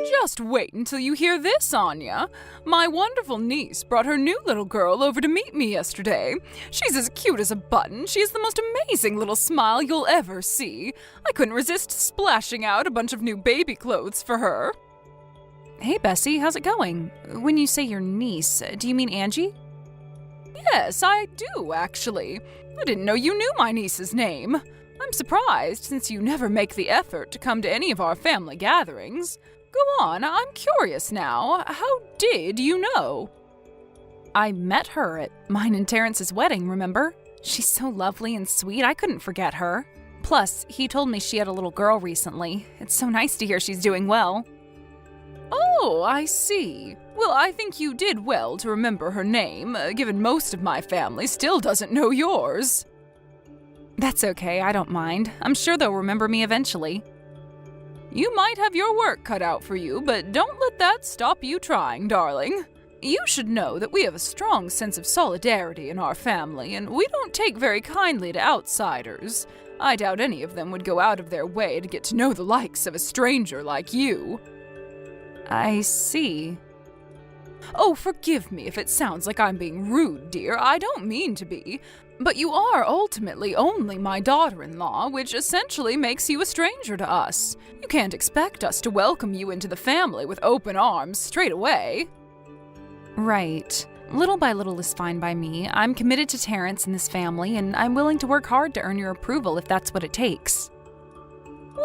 Just wait until you hear this, Anya. My wonderful niece brought her new little girl over to meet me yesterday. She's as cute as a button. She has the most amazing little smile you'll ever see. I couldn't resist splashing out a bunch of new baby clothes for her. Hey, Bessie, how's it going? When you say your niece, do you mean Angie? Yes, I do, actually. I didn't know you knew my niece's name. I'm surprised, since you never make the effort to come to any of our family gatherings. Go on, I'm curious now. How did you know? I met her at mine and Terrence's wedding, remember? She's so lovely and sweet, I couldn't forget her. Plus, he told me she had a little girl recently. It's so nice to hear she's doing well. Oh, I see. Well, I think you did well to remember her name, given most of my family still doesn't know yours. That's okay, I don't mind. I'm sure they'll remember me eventually. You might have your work cut out for you, but don't let that stop you trying, darling. You should know that we have a strong sense of solidarity in our family, and we don't take very kindly to outsiders. I doubt any of them would go out of their way to get to know the likes of a stranger like you. I see. Oh, forgive me if it sounds like I'm being rude, dear. I don't mean to be. But you are ultimately only my daughter-in-law, which essentially makes you a stranger to us. You can't expect us to welcome you into the family with open arms straight away. Right. Little by little is fine by me. I'm committed to Terrence and this family, and I'm willing to work hard to earn your approval if that's what it takes.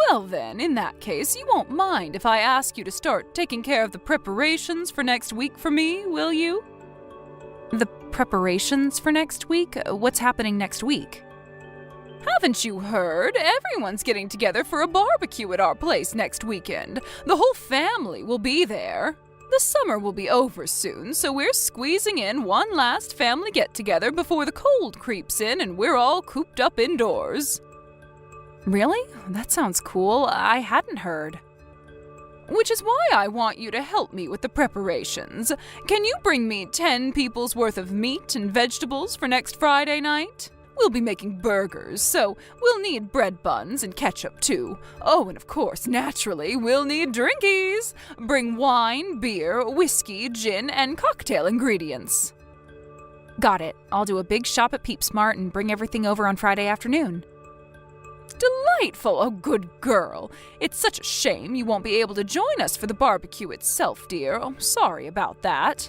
Well then, in that case, you won't mind if I ask you to start taking care of the preparations for next week for me, will you? The preparations for next week? What's happening next week? Haven't you heard? Everyone's getting together for a barbecue at our place next weekend. The whole family will be there. The summer will be over soon, so we're squeezing in one last family get-together before the cold creeps in and we're all cooped up indoors. Really? That sounds cool. I hadn't heard. Which is why I want you to help me with the preparations. Can you bring me 10 people's worth of meat and vegetables for next Friday night? We'll be making burgers, so we'll need bread buns and ketchup too. Oh, and of course, naturally, we'll need drinkies. Bring wine, beer, whiskey, gin, and cocktail ingredients. Got it. I'll do a big shop at PeepSmart and bring everything over on Friday afternoon. Delightful, oh good girl. It's such a shame you won't be able to join us for the barbecue itself, dear. I'm sorry about that.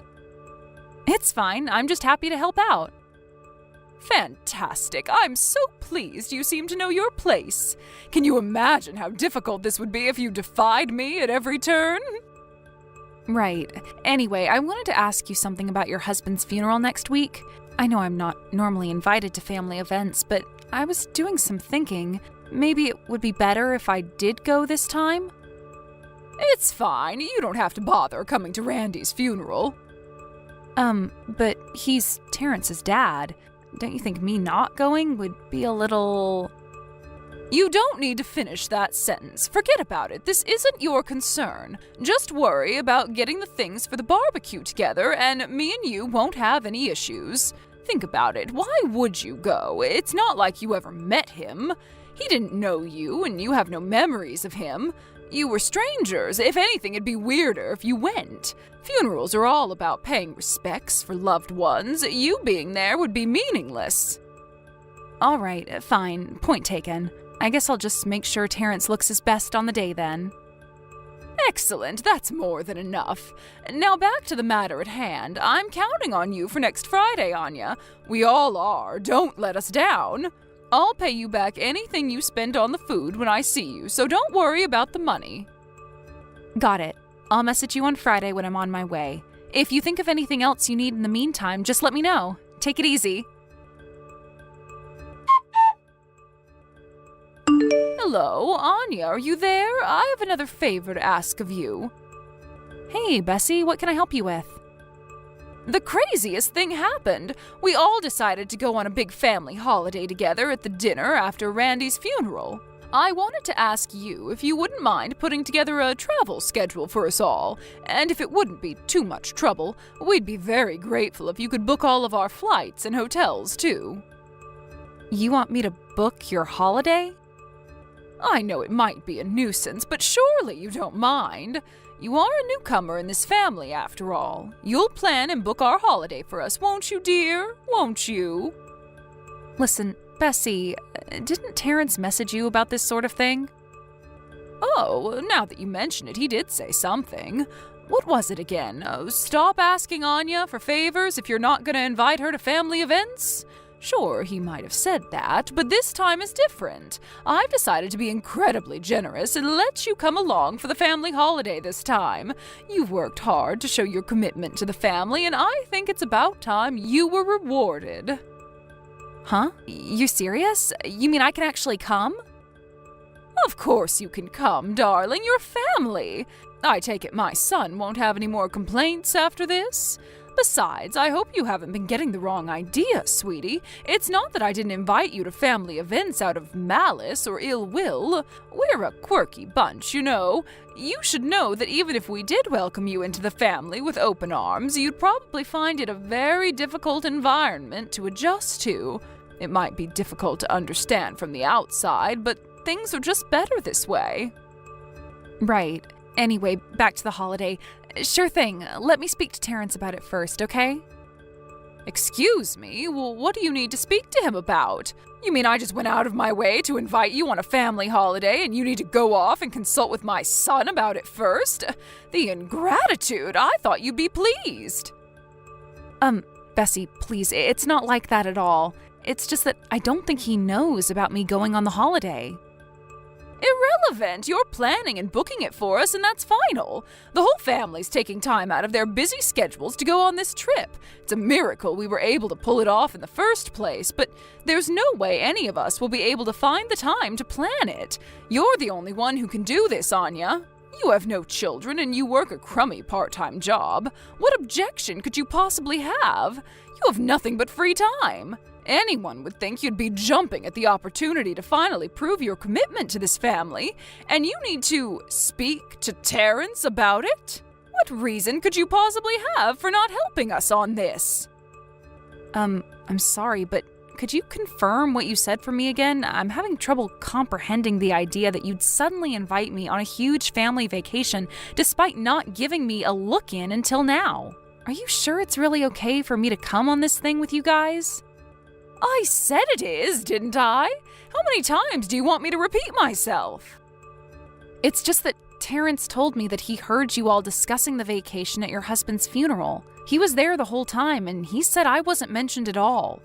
It's fine. I'm just happy to help out. Fantastic. I'm so pleased you seem to know your place. Can you imagine how difficult this would be if you defied me at every turn? Right. Anyway, I wanted to ask you something about your husband's funeral next week. I know I'm not normally invited to family events, but I was doing some thinking. Maybe it would be better if I did go this time? It's fine. You don't have to bother coming to Randy's funeral. But he's Terrence's dad. Don't you think me not going would be a little... You don't need to finish that sentence. Forget about it. This isn't your concern. Just worry about getting the things for the barbecue together, and me and you won't have any issues. Think about it. Why would you go? It's not like you ever met him. He didn't know you, and you have no memories of him. You were strangers. If anything, it'd be weirder if you went. Funerals are all about paying respects for loved ones. You being there would be meaningless. All right, fine. Point taken. I guess I'll just make sure Terrence looks his best on the day then. Excellent, that's more than enough. Now back to the matter at hand. I'm counting on you for next Friday, Anya. We all are. Don't let us down. I'll pay you back anything you spend on the food when I see you, so don't worry about the money. Got it. I'll message you on Friday when I'm on my way. If you think of anything else you need in the meantime, just let me know. Take it easy. Hello, Anya, are you there? I have another favor to ask of you. Hey, Bessie, what can I help you with? The craziest thing happened. We all decided to go on a big family holiday together at the dinner after Randy's funeral. I wanted to ask you if you wouldn't mind putting together a travel schedule for us all, and if it wouldn't be too much trouble, we'd be very grateful if you could book all of our flights and hotels, too. You want me to book your holiday? I know it might be a nuisance, but surely you don't mind. You are a newcomer in this family, after all. You'll plan and book our holiday for us, won't you, dear? Won't you? Listen, Bessie, didn't Terrence message you about this sort of thing? Oh, now that you mention it, he did say something. What was it again? Stop asking Anya for favors if you're not going to invite her to family events? Sure, he might have said that, but this time is different. I've decided to be incredibly generous and let you come along for the family holiday this time. You've worked hard to show your commitment to the family, and I think it's about time you were rewarded. Huh? You serious? You mean I can actually come? Of course you can come, darling. You're family. I take it my son won't have any more complaints after this? Besides, I hope you haven't been getting the wrong idea, sweetie. It's not that I didn't invite you to family events out of malice or ill will. We're a quirky bunch, you know. You should know that even if we did welcome you into the family with open arms, you'd probably find it a very difficult environment to adjust to. It might be difficult to understand from the outside, but things are just better this way. Right. Anyway, back to the holiday. Sure thing. Let me speak to Terrence about it first, okay? Excuse me? Well, what do you need to speak to him about? You mean I just went out of my way to invite you on a family holiday and you need to go off and consult with my son about it first? The ingratitude! I thought you'd be pleased. Bessie, please, it's not like that at all. It's just that I don't think he knows about me going on the holiday. Irrelevant. You're planning and booking it for us, and that's final. The whole family's taking time out of their busy schedules to go on this trip. It's a miracle we were able to pull it off in the first place, but there's no way any of us will be able to find the time to plan it. You're the only one who can do this, Anya. You have no children, and you work a crummy part-time job. What objection could you possibly have? You have nothing but free time. Anyone would think you'd be jumping at the opportunity to finally prove your commitment to this family, and you need to speak to Terrence about it? What reason could you possibly have for not helping us on this? I'm sorry, but could you confirm what you said for me again? I'm having trouble comprehending the idea that you'd suddenly invite me on a huge family vacation despite not giving me a look-in until now. Are you sure it's really okay for me to come on this thing with you guys? I said it is, didn't I? How many times do you want me to repeat myself? It's just that Terrence told me that he heard you all discussing the vacation at your husband's funeral. He was there the whole time, and he said I wasn't mentioned at all.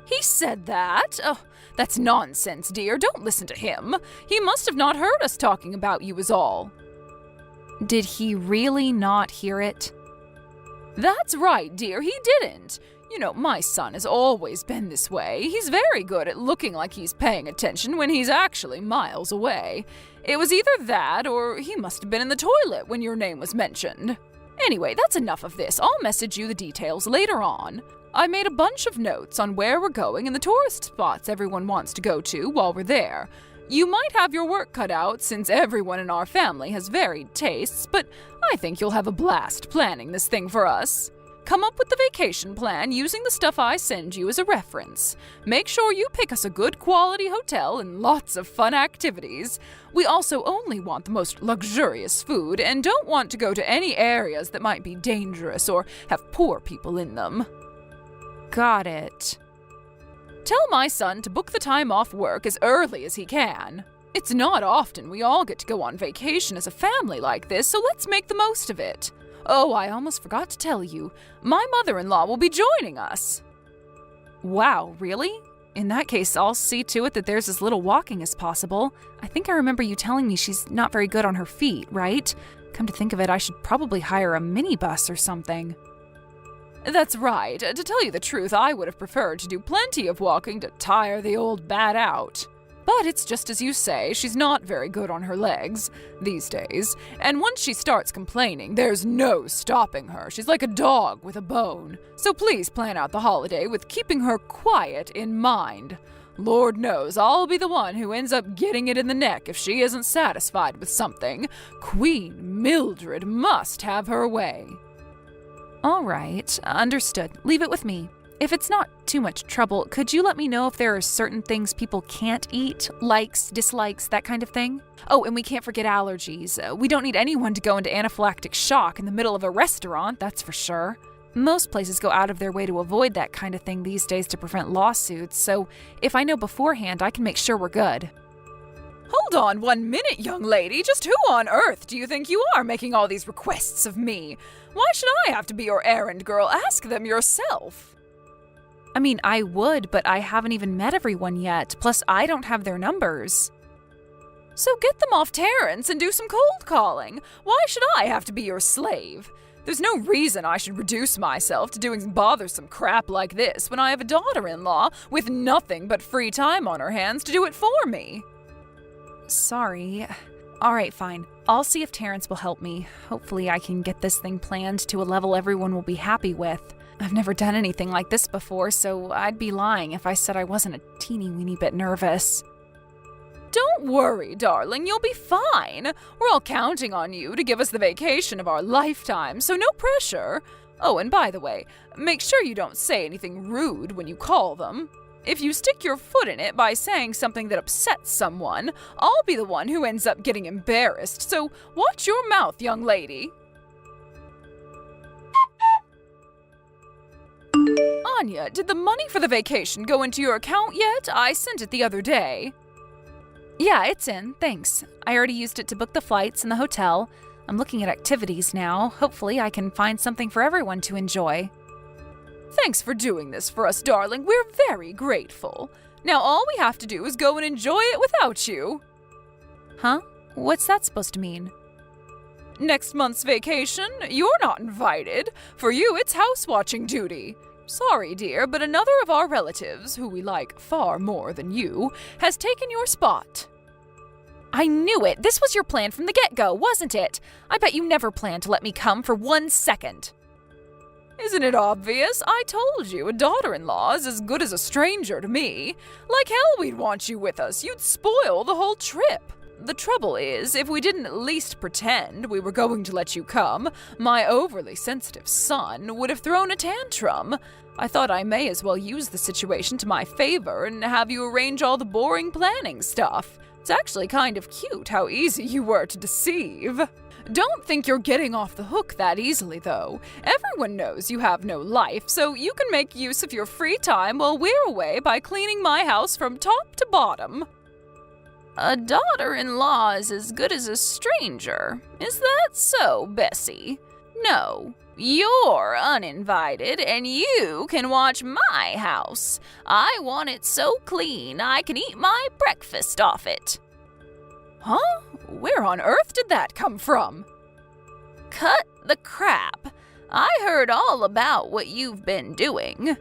He said that? Oh, that's nonsense, dear. Don't listen to him. He must have not heard us talking about you is all. Did he really not hear it? That's right, dear. He didn't. You know, my son has always been this way. He's very good at looking like he's paying attention when he's actually miles away. It was either that, or he must have been in the toilet when your name was mentioned. Anyway, that's enough of this. I'll message you the details later on. I made a bunch of notes on where we're going and the tourist spots everyone wants to go to while we're there. You might have your work cut out since everyone in our family has varied tastes, but I think you'll have a blast planning this thing for us. Come up with the vacation plan using the stuff I send you as a reference. Make sure you pick us a good quality hotel and lots of fun activities. We also only want the most luxurious food and don't want to go to any areas that might be dangerous or have poor people in them. Got it. Tell my son to book the time off work as early as he can. It's not often we all get to go on vacation as a family like this, so let's make the most of it. Oh, I almost forgot to tell you. My mother-in-law will be joining us. Wow, really? In that case, I'll see to it that there's as little walking as possible. I think I remember you telling me she's not very good on her feet, right? Come to think of it, I should probably hire a minibus or something. That's right. To tell you the truth, I would have preferred to do plenty of walking to tire the old bat out. But it's just as you say, she's not very good on her legs these days. And once she starts complaining, there's no stopping her. She's like a dog with a bone. So please plan out the holiday with keeping her quiet in mind. Lord knows I'll be the one who ends up getting it in the neck if she isn't satisfied with something. Queen Mildred must have her way. All right, understood. Leave it with me. If it's not too much trouble, could you let me know if there are certain things people can't eat? Likes, dislikes, that kind of thing? Oh, and we can't forget allergies. We don't need anyone to go into anaphylactic shock in the middle of a restaurant, that's for sure. Most places go out of their way to avoid that kind of thing these days to prevent lawsuits, so if I know beforehand, I can make sure we're good. Hold on 1 minute, young lady. Just who on earth do you think you are making all these requests of me? Why should I have to be your errand girl? Ask them yourself. I mean, I would, but I haven't even met everyone yet, plus I don't have their numbers. So get them off Terrence and do some cold calling. Why should I have to be your slave? There's no reason I should reduce myself to doing bothersome crap like this when I have a daughter-in-law with nothing but free time on her hands to do it for me. Sorry. Alright, fine. I'll see if Terrence will help me. Hopefully I can get this thing planned to a level everyone will be happy with. I've never done anything like this before, so I'd be lying if I said I wasn't a teeny-weeny bit nervous. Don't worry, darling, you'll be fine. We're all counting on you to give us the vacation of our lifetime, so no pressure. Oh, and by the way, make sure you don't say anything rude when you call them. If you stick your foot in it by saying something that upsets someone, I'll be the one who ends up getting embarrassed, so watch your mouth, young lady. Anya, did the money for the vacation go into your account yet? I sent it the other day. Yeah, it's in, thanks. I already used it to book the flights and the hotel. I'm looking at activities now. Hopefully I can find something for everyone to enjoy. Thanks for doing this for us, darling. We're very grateful. Now all we have to do is go and enjoy it without you. Huh? What's that supposed to mean? Next month's vacation, you're not invited. For you, it's house-watching duty. Sorry, dear, but another of our relatives, who we like far more than you, has taken your spot. I knew it! This was your plan from the get-go, wasn't it? I bet you never planned to let me come for 1 second. Isn't it obvious? I told you, a daughter-in-law is as good as a stranger to me. Like hell we'd want you with us. You'd spoil the whole trip. The trouble is, if we didn't at least pretend we were going to let you come, my overly sensitive son would have thrown a tantrum. I thought I may as well use the situation to my favor and have you arrange all the boring planning stuff. It's actually kind of cute how easy you were to deceive. Don't think you're getting off the hook that easily, though. Everyone knows you have no life, so you can make use of your free time while we're away by cleaning my house from top to bottom. A daughter-in-law is as good as a stranger. Is that so, Bessie? No, you're uninvited, and you can watch my house. I want it so clean I can eat my breakfast off it. Huh? Where on earth did that come from? Cut the crap. I heard all about what you've been doing.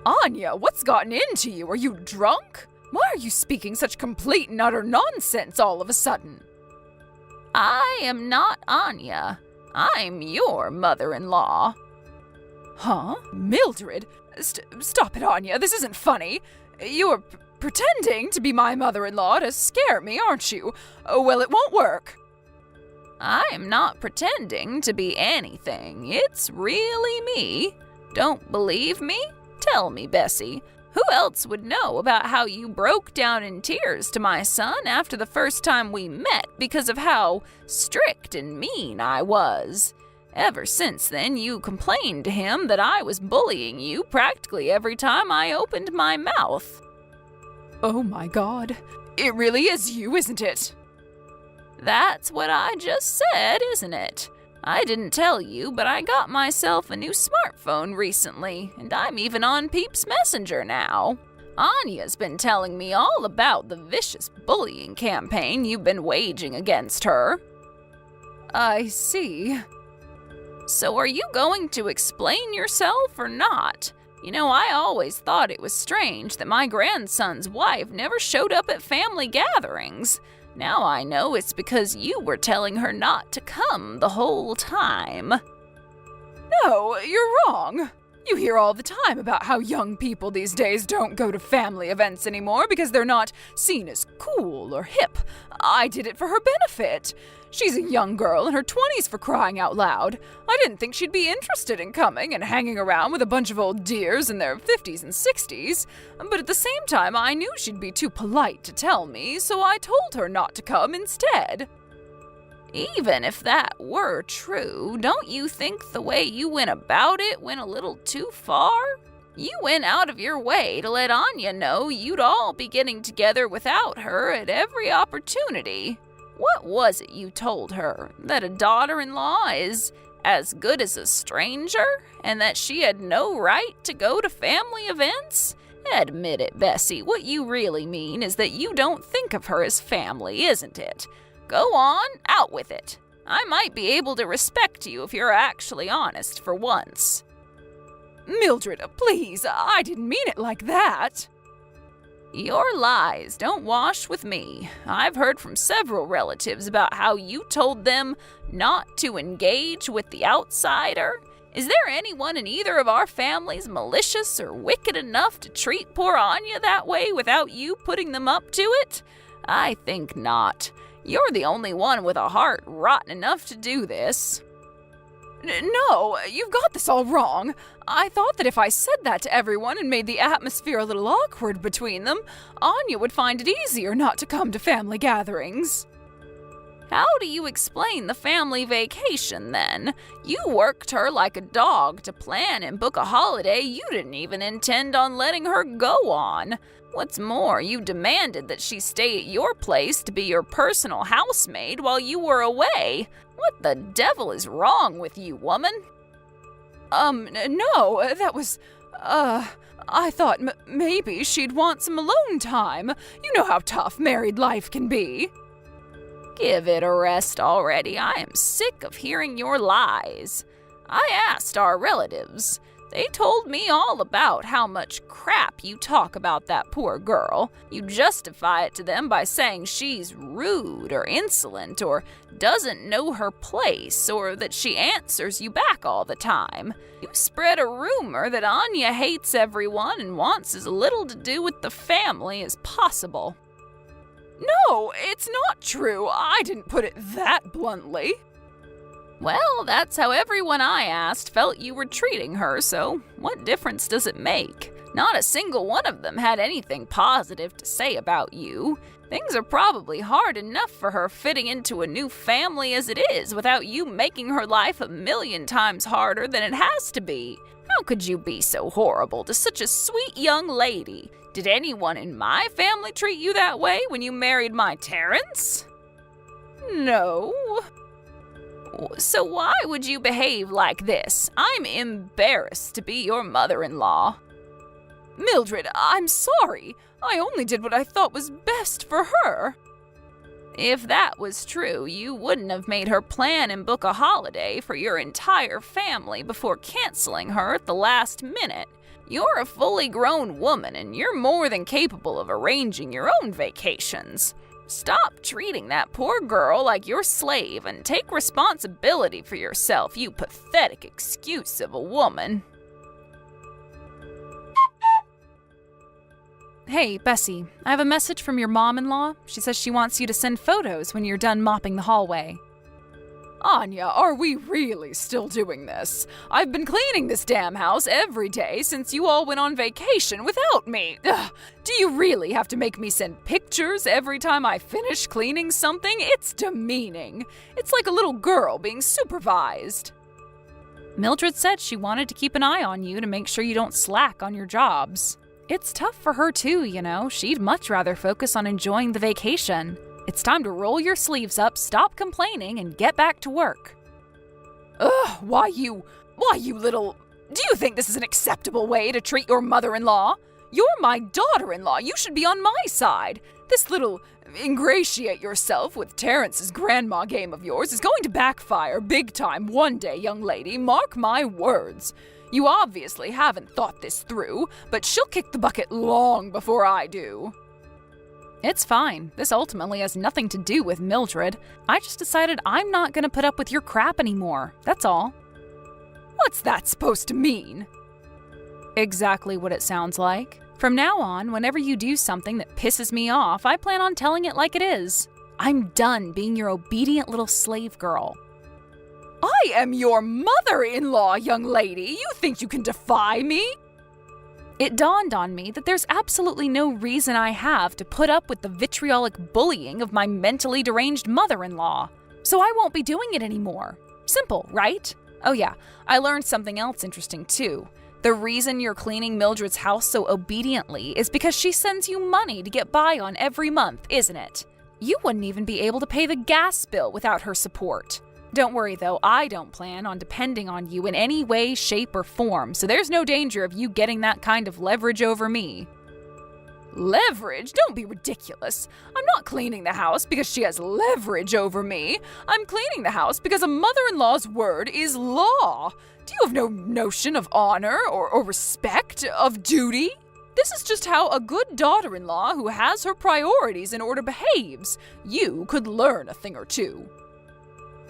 Anya, what's gotten into you? Are you drunk? Why are you speaking such complete and utter nonsense all of a sudden? I am not Anya. I'm your mother-in-law. Huh? Mildred? Stop it, Anya. This isn't funny. You're pretending to be my mother-in-law to scare me, aren't you? Oh, well, it won't work. I'm not pretending to be anything. It's really me. Don't believe me? Tell me, Bessie. Who else would know about how you broke down in tears to my son after the first time we met because of how strict and mean I was? Ever since then, you complained to him that I was bullying you practically every time I opened my mouth. Oh my God. It really is you, isn't it? That's what I just said, isn't it? I didn't tell you, but I got myself a new smartphone recently, and I'm even on Peeps Messenger now. Anya's been telling me all about the vicious bullying campaign you've been waging against her. I see. So are you going to explain yourself or not? You know, I always thought it was strange that my grandson's wife never showed up at family gatherings. Now I know it's because you were telling her not to come the whole time. No, you're wrong. You hear all the time about how young people these days don't go to family events anymore because they're not seen as cool or hip. I did it for her benefit. She's a young girl in her 20s, for crying out loud. I didn't think she'd be interested in coming and hanging around with a bunch of old dears in their 50s and 60s. But at the same time, I knew she'd be too polite to tell me, so I told her not to come instead. Even if that were true, don't you think the way you went about it went a little too far? You went out of your way to let Anya know you'd all be getting together without her at every opportunity. What was it you told her? That a daughter-in-law is as good as a stranger? And that she had no right to go to family events? Admit it, Bessie. What you really mean is that you don't think of her as family, isn't it? Go on, out with it. I might be able to respect you if you're actually honest for once. Mildred, please, I didn't mean it like that. Your lies don't wash with me. I've heard from several relatives about how you told them not to engage with the outsider. Is there anyone in either of our families malicious or wicked enough to treat poor Anya that way without you putting them up to it? I think not. You're the only one with a heart rotten enough to do this. No, you've got this all wrong. I thought that if I said that to everyone and made the atmosphere a little awkward between them, Anya would find it easier not to come to family gatherings. How do you explain the family vacation, then? You worked her like a dog to plan and book a holiday you didn't even intend on letting her go on. What's more, you demanded that she stay at your place to be your personal housemaid while you were away. What the devil is wrong with you, woman? No, that was, I thought maybe she'd want some alone time. You know how tough married life can be. Give it a rest already. I am sick of hearing your lies. I asked our relatives. They told me all about how much crap you talk about that poor girl. You justify it to them by saying she's rude or insolent or doesn't know her place or that she answers you back all the time. You spread a rumor that Anya hates everyone and wants as little to do with the family as possible. No, it's not true. I didn't put it that bluntly. Well, that's how everyone I asked felt you were treating her, so what difference does it make? Not a single one of them had anything positive to say about you. Things are probably hard enough for her fitting into a new family as it is without you making her life 1,000,000 times harder than it has to be. How could you be so horrible to such a sweet young lady? Did anyone in my family treat you that way when you married my Terrence? No. So why would you behave like this? I'm embarrassed to be your mother-in-law. Mildred, I'm sorry. I only did what I thought was best for her. If that was true, you wouldn't have made her plan and book a holiday for your entire family before canceling her at the last minute. You're a fully grown woman and you're more than capable of arranging your own vacations. Stop treating that poor girl like your slave and take responsibility for yourself, you pathetic excuse of a woman. Hey, Bessie, I have a message from your mom-in-law. She says she wants you to send photos when you're done mopping the hallway. Anya, are we really still doing this? I've been cleaning this damn house every day since you all went on vacation without me. Ugh, do you really have to make me send pictures every time I finish cleaning something? It's demeaning. It's like a little girl being supervised. Mildred said she wanted to keep an eye on you to make sure you don't slack on your jobs. It's tough for her too, you know. She'd much rather focus on enjoying the vacation. It's time to roll your sleeves up, stop complaining, and get back to work. Ugh, why you little... Do you think this is an acceptable way to treat your mother-in-law? You're my daughter-in-law. You should be on my side. This little ingratiate yourself with Terrence's grandma game of yours is going to backfire big time one day, young lady. Mark my words. You obviously haven't thought this through, but she'll kick the bucket long before I do. It's fine. This ultimately has nothing to do with Mildred. I just decided I'm not going to put up with your crap anymore. That's all. What's that supposed to mean? Exactly what it sounds like. From now on, whenever you do something that pisses me off, I plan on telling it like it is. I'm done being your obedient little slave girl. I am your mother-in-law, young lady. You think you can defy me? It dawned on me that there's absolutely no reason I have to put up with the vitriolic bullying of my mentally deranged mother-in-law. So I won't be doing it anymore. Simple, right? Oh yeah, I learned something else interesting too. The reason you're cleaning Mildred's house so obediently is because she sends you money to get by on every month, isn't it? You wouldn't even be able to pay the gas bill without her support. Don't worry though, I don't plan on depending on you in any way, shape, or form, so there's no danger of you getting that kind of leverage over me. Leverage? Don't be ridiculous. I'm not cleaning the house because she has leverage over me. I'm cleaning the house because a mother-in-law's word is law. Do you have no notion of honor or respect, of duty? This is just how a good daughter-in-law who has her priorities in order behaves. You could learn a thing or two.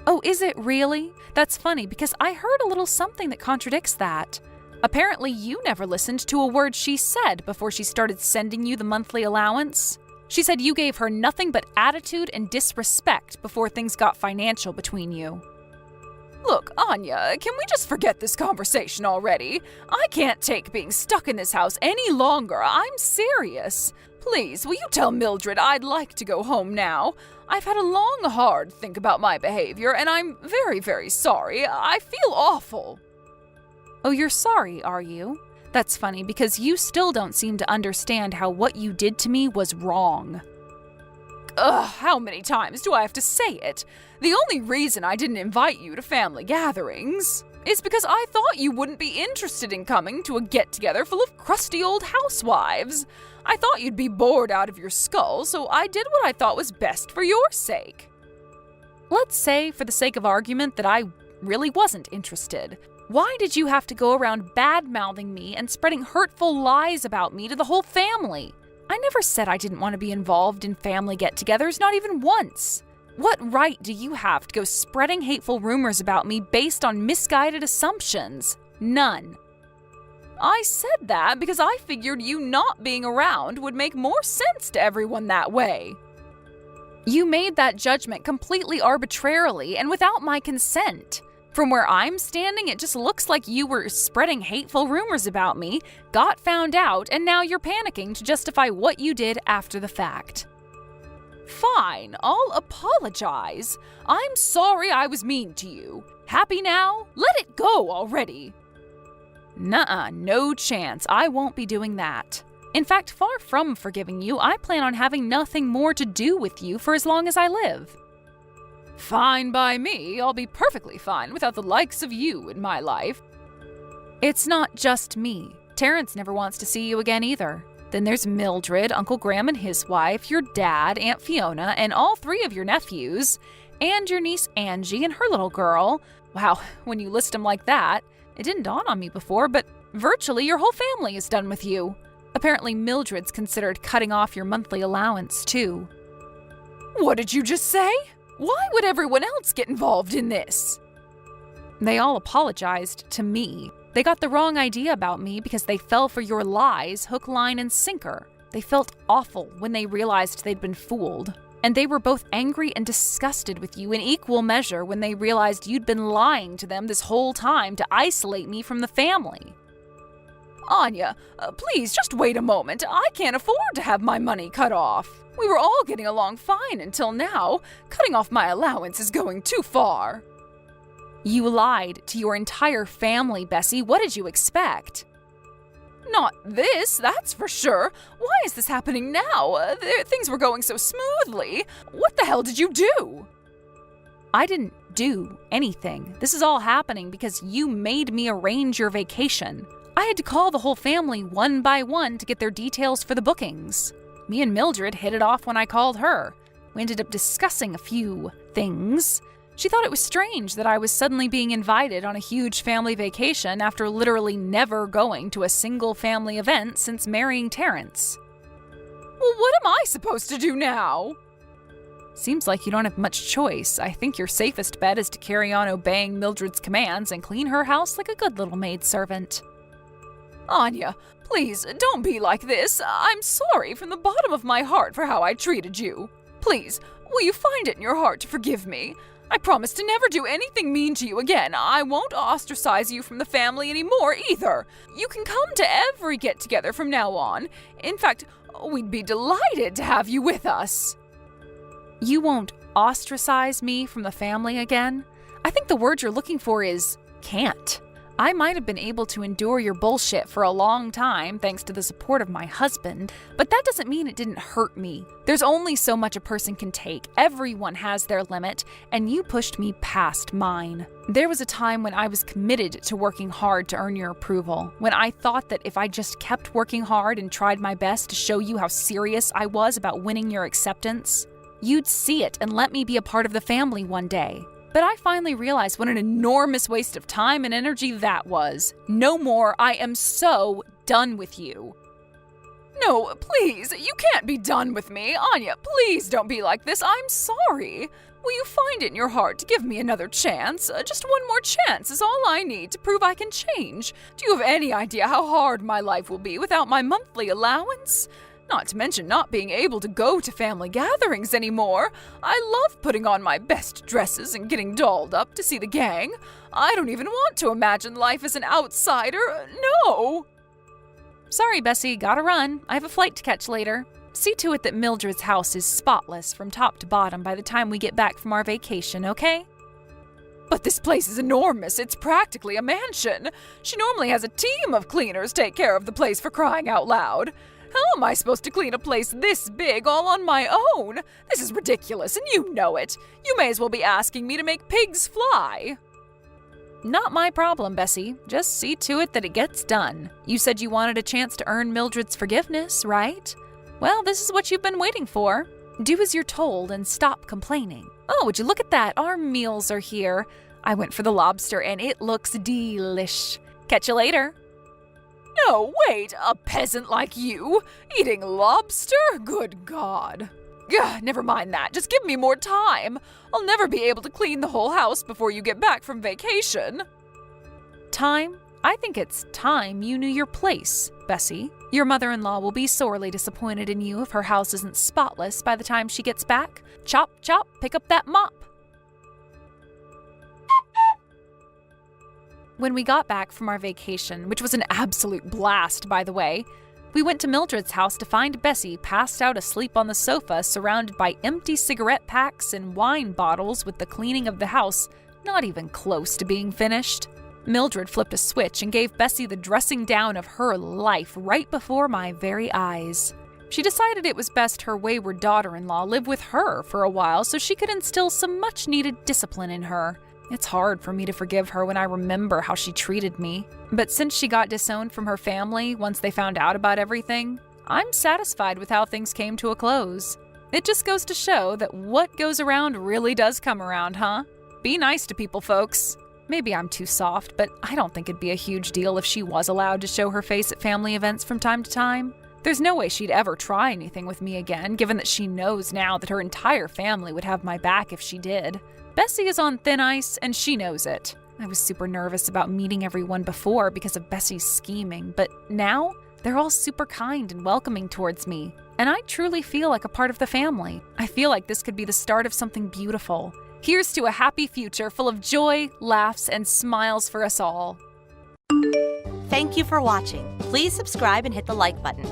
Oh, is it really? That's funny because I heard a little something that contradicts that. Apparently you never listened to a word she said before she started sending you the monthly allowance. She said you gave her nothing but attitude and disrespect before things got financial between you. Look, Anya, can we just forget this conversation already? I can't take being stuck in this house any longer. I'm serious. Please, will you tell Mildred I'd like to go home now? I've had a long, hard think about my behavior, and I'm very, very sorry. I feel awful. Oh, you're sorry, are you? That's funny because you still don't seem to understand how what you did to me was wrong. Ugh, how many times do I have to say it? The only reason I didn't invite you to family gatherings is because I thought you wouldn't be interested in coming to a get-together full of crusty old housewives. I thought you'd be bored out of your skull, so I did what I thought was best for your sake. Let's say, for the sake of argument, that I really wasn't interested. Why did you have to go around bad-mouthing me and spreading hurtful lies about me to the whole family? I never said I didn't want to be involved in family get-togethers, not even once. What right do you have to go spreading hateful rumors about me based on misguided assumptions? None. I said that because I figured you not being around would make more sense to everyone that way. You made that judgment completely arbitrarily and without my consent. From where I'm standing, it just looks like you were spreading hateful rumors about me, got found out, and now you're panicking to justify what you did after the fact. Fine, I'll apologize. I'm sorry I was mean to you. Happy now? Let it go already. Nuh-uh, no chance. I won't be doing that. In fact, far from forgiving you, I plan on having nothing more to do with you for as long as I live. Fine by me. I'll be perfectly fine without the likes of you in my life. It's not just me. Terrence never wants to see you again either. Then there's Mildred, Uncle Graham and his wife, your dad, Aunt Fiona, and all three of your nephews, and your niece Angie and her little girl. Wow, when you list them like that, it didn't dawn on me before, but virtually your whole family is done with you. Apparently Mildred's considered cutting off your monthly allowance, too. What did you just say? Why would everyone else get involved in this? They all apologized to me. They got the wrong idea about me because they fell for your lies, hook, line, and sinker. They felt awful when they realized they'd been fooled. And they were both angry and disgusted with you in equal measure when they realized you'd been lying to them this whole time to isolate me from the family. Anya, please just wait a moment. I can't afford to have my money cut off. We were all getting along fine until now. Cutting off my allowance is going too far. You lied to your entire family, Bessie. What did you expect? Not this, that's for sure. Why is this happening now? Things were going so smoothly. What the hell did you do? I didn't do anything. This is all happening because you made me arrange your vacation. I had to call the whole family one by one to get their details for the bookings. Me and Mildred hit it off when I called her. We ended up discussing a few things. She thought it was strange that I was suddenly being invited on a huge family vacation after literally never going to a single family event since marrying Terrence. Well, what am I supposed to do now? Seems like you don't have much choice. I think your safest bet is to carry on obeying Mildred's commands and clean her house like a good little maidservant. Anya, please don't be like this. I'm sorry from the bottom of my heart for how I treated you. Please, will you find it in your heart to forgive me? I promise to never do anything mean to you again. I won't ostracize you from the family anymore either. You can come to every get-together from now on. In fact, we'd be delighted to have you with us. You won't ostracize me from the family again? I think the word you're looking for is can't. I might have been able to endure your bullshit for a long time thanks to the support of my husband, but that doesn't mean it didn't hurt me. There's only so much a person can take. Everyone has their limit, and you pushed me past mine. There was a time when I was committed to working hard to earn your approval, when I thought that if I just kept working hard and tried my best to show you how serious I was about winning your acceptance, you'd see it and let me be a part of the family one day. But I finally realized what an enormous waste of time and energy that was. No more. I am so done with you. No, please, you can't be done with me. Anya, please don't be like this. I'm sorry. Will you find it in your heart to give me another chance? Just one more chance is all I need to prove I can change. Do you have any idea how hard my life will be without my monthly allowance? Not to mention not being able to go to family gatherings anymore. I love putting on my best dresses and getting dolled up to see the gang. I don't even want to imagine life as an outsider. No! Sorry, Bessie, gotta run. I have a flight to catch later. See to it that Mildred's house is spotless from top to bottom by the time we get back from our vacation, okay? But this place is enormous. It's practically a mansion. She normally has a team of cleaners take care of the place, for crying out loud. How am I supposed to clean a place this big all on my own? This is ridiculous, and you know it. You may as well be asking me to make pigs fly. Not my problem, Bessie. Just see to it that it gets done. You said you wanted a chance to earn Mildred's forgiveness, right? Well, this is what you've been waiting for. Do as you're told and stop complaining. Oh, would you look at that? Our meals are here. I went for the lobster, and it looks delish. Catch you later. No, wait, a peasant like you? Eating lobster? Good God. Never mind that. Just give me more time. I'll never be able to clean the whole house before you get back from vacation. Time? I think it's time you knew your place, Bessie. Your mother-in-law will be sorely disappointed in you if her house isn't spotless by the time she gets back. Chop, chop, pick up that mop. When we got back from our vacation, which was an absolute blast, by the way, we went to Mildred's house to find Bessie passed out asleep on the sofa, surrounded by empty cigarette packs and wine bottles, with the cleaning of the house not even close to being finished. Mildred flipped a switch and gave Bessie the dressing down of her life right before my very eyes. She decided it was best her wayward daughter-in-law live with her for a while so she could instill some much-needed discipline in her. It's hard for me to forgive her when I remember how she treated me. But since she got disowned from her family once they found out about everything, I'm satisfied with how things came to a close. It just goes to show that what goes around really does come around, huh? Be nice to people, folks. Maybe I'm too soft, but I don't think it'd be a huge deal if she was allowed to show her face at family events from time to time. There's no way she'd ever try anything with me again, given that she knows now that her entire family would have my back if she did. Bessie is on thin ice, and she knows it. I was super nervous about meeting everyone before because of Bessie's scheming, but now they're all super kind and welcoming towards me, and I truly feel like a part of the family. I feel like this could be the start of something beautiful. Here's to a happy future full of joy, laughs, and smiles for us all. Thank you for watching. Please subscribe and hit the like button.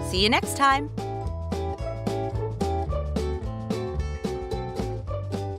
See you next time.